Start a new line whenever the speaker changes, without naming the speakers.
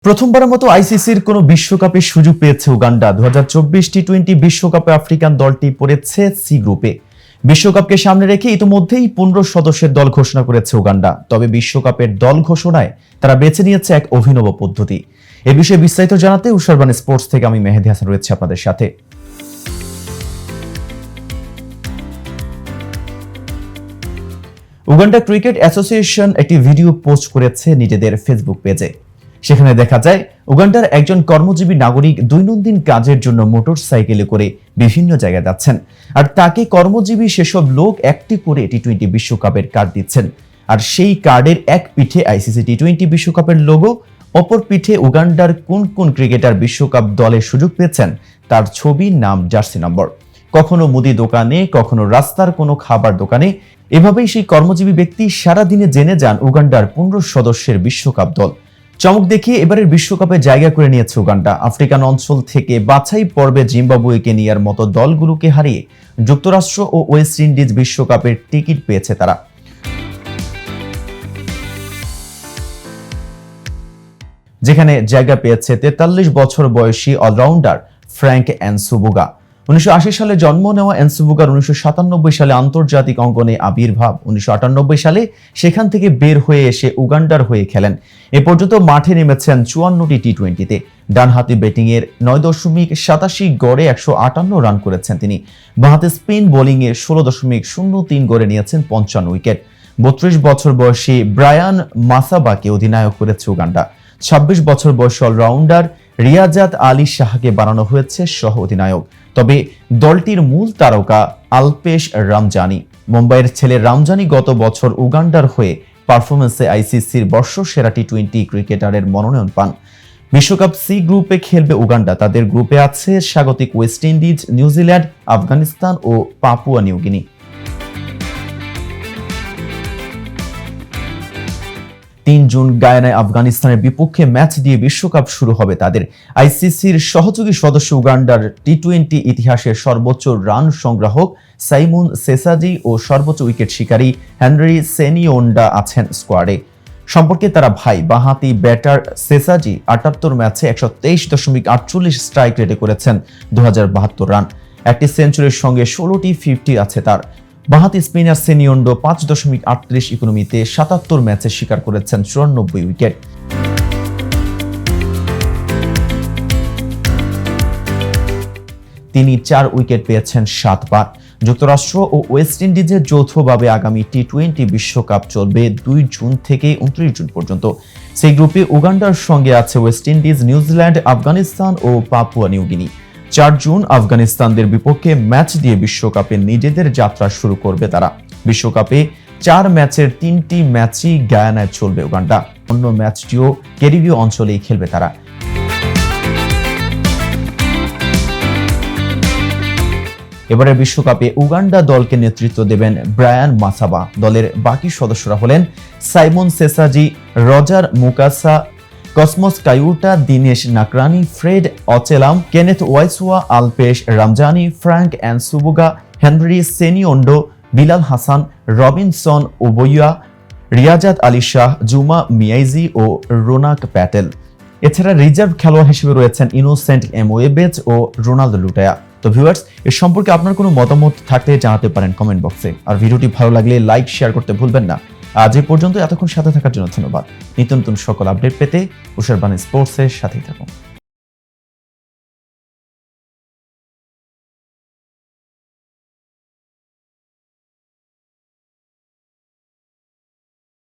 প্রথমবারের মতো আইসিসির কোন বিশ্বকাপে সুযোগ পেয়েছে উগান্ডা। 2024 টি-20 বিশ্বকাপে আফ্রিকান দলটি পড়েছে সি গ্রুপে। বিশ্বকাপকে সামনে রেখে ইতিমধ্যেই 15 সদস্যের দল ঘোষণা করেছে উগান্ডা। তবে বিশ্বকাপের দল ঘোষণায় তারা বেছে নিয়েছে এক অভিনব পদ্ধতি। এ বিষয়ে বিস্তারিত জানাতে উশারবান স্পোর্টস থেকে আমি মেহেদী হাসান রয়েছে আপনাদের সাথে। উগান্ডা ক্রিকেট অ্যাসোসিয়েশন একটি ভিডিও পোস্ট করেছে নিজেদের ফেসবুক পেজে। সেখানে দেখা যায় উগান্ডার একজন কর্মজীবী নাগরিক দৈনন্দিন কাজের জন্য মোটরসাইকেলে করে বিভিন্ন জায়গায় যাচ্ছেন, আর তাকে কর্মজীবী সেসব লোক একটি করে টি-20 বিশ্বকাপের কার্ড দিচ্ছেন। আর সেই কার্ডের এক পিঠে আইসিসি টি-20 বিশ্বকাপের লোগো, অপর পিঠে উগান্ডার কোন কোন ক্রিকেটার বিশ্বকাপ দলের সুযোগ পেয়েছেন তার ছবি, নাম, জার্সি নম্বর। কখনো মুদি দোকানে, কখনো রাস্তার কোনো খাবার দোকানে। এভাবেই সেই কর্মজীবী ব্যক্তি সারাদিনে জেনে যান উগান্ডার 15 সদস্যের বিশ্বকাপ দল। চমক দেখিয়ে এবারের বিশ্বকাপে জায়গা করে নিয়েছে উগান্ডা। আফ্রিকান অঞ্চল থেকে বাছাই পর্বে জিম্বাবুয়ে, কেনিয়ার মতো দলগুলোকে হারিয়ে যুক্তরাষ্ট্র ও ওয়েস্ট ইন্ডিজ বিশ্বকাপের টিকিট পেয়েছে তারা। যেখানে জায়গা পেয়েছে 43 বছর বয়সী অলরাউন্ডার ফ্র্যাঙ্ক এনসুবুগা। 1980 সালে জন্ম নেওয়া এনসুবুগার 1997 সালে আন্তর্জাতিক অঙ্গনে আবির্ভাব। 1998 সালে সেখান থেকে বের হয়ে এসে উগান্ডার হয়ে খেলেন। এ পর্যন্ত মাঠে নেমেছেন 54টি টি-20-তে। ডানহাতি ব্যাটিংয়ের 9.87 গড়ে 158 রান করেছেন তিনি। বাঁহাতে স্পিন বোলিংয়ে 16.03 গড়ে নিয়েছেন 55 উইকেট। 32 বছর বয়সী ব্রায়ান মাসাবাকে অধিনায়ক করেছে উগান্ডা। 26 বছর বয়সী অলরাউন্ডার রিয়াজাত আলী শাহকে বানানো হয়েছে সহ অধিনায়ক। তবে দলটির মূল তারকা আলপেশ রামজানি, মুম্বাইয়ের ছেলে রামজানি গত বছর উগান্ডার হয়ে পারফরমেন্সে আইসিসির বর্ষসেরা টি-20 ক্রিকেটারের মনোনয়ন পান। বিশ্বকাপ সি গ্রুপে খেলবে উগান্ডা। তাদের গ্রুপে আছে স্বাগতিক ওয়েস্ট ইন্ডিজ, নিউজিল্যান্ড, আফগানিস্তান ও পাপুয়া নিউগিনি। 3 জুন গায়ানায় আফগানিস্তানের বিপক্ষে ম্যাচ দিয়ে বিশ্বকাপ শুরু হবে তাদের। আইসিসির সহযোগী সদস্য উগান্ডার টি-20 ইতিহাসের সর্বোচ্চ রান সংগ্রাহক সাইমন সেসাজি ও সর্বোচ্চ উইকেট শিকারী হেনরি সেনিওন্ডা আছেন স্কোয়াডে। সম্পর্কে তারা ভাই। বাঁহাতি ব্যাটার সেসাজি 78 ম্যাচে 123.48 স্ট্রাইক রেটে করেছেন 2072 রান। একটি সেঞ্চুরির সঙ্গে 16টি 50 আছে তার। বাঁহাতি স্পিনার সেনিওন্ডো 5.38 ইকোনমিতে 77 ম্যাচে শিকার করেছেন 94 উইকেট। তিনি 4 উইকেট পেয়েছেন 7 বার। যুক্তরাষ্ট্র ও ওয়েস্ট ইন্ডিজের যৌথভাবে আগামী টি-20 বিশ্বকাপ চলবে 2 জুন থেকে 29 জুন পর্যন্ত। সেই গ্রুপে উগান্ডার সঙ্গে আছে ওয়েস্ট ইন্ডিজ, নিউজিল্যান্ড, আফগানিস্তান ও পাপুয়া নিউগিনি। 4 জুন আফগানিস্তানদের বিপক্ষে ম্যাচ দিয়ে বিশ্বকাপে নিজেদের যাত্রা শুরু করবে তারা। বিশ্বকাপে 4 ম্যাচের 3টি ম্যাচই গায়ানায় চলবে উগান্ডা। অন্য ম্যাচটিও ক্যারিবীয় অঞ্চলেই খেলবে তারা। এবারের বিশ্বকাপে উগান্ডা দলকে নেতৃত্ব দেবেন ব্রায়ান মাসাবা। দলের বাকি সদস্যরা হলেন Simon Ssesazi, Roger Mukasa, Cosmas Kyewuta, Dinesh Nakrani, Fred Achelam, Kenneth Waiswa, Alpesh Ramjani, Frank Nsubuga, Henry Senyondo, Bilal Hassan, Robinson Obuya, Riazat Ali Shah, Juma Miyaji ও রোনাক প্যাটেল। এছাড়া রিজার্ভ খেলোয়াড় হিসেবে রয়েছেন ইনোসেন্ট এমওয়েবেজ ও রোনাল্ডো লুটায়া। তো ভিউয়ার্স, এ সম্পর্কে আপনার কোনো মতামত থাকলে জানাতে পারেন কমেন্ট বক্সে। আর ভিডিওটি ভালো লাগলে লাইক, শেয়ার করতে ভুলবেন না। আজ এই পর্যন্ত, এতক্ষণ সাথে থাকার জন্য ধন্যবাদ। নিত্য নতুন সকল আপডেট পেতে উশারবান স্পোর্টসের সাথেই থাকুন।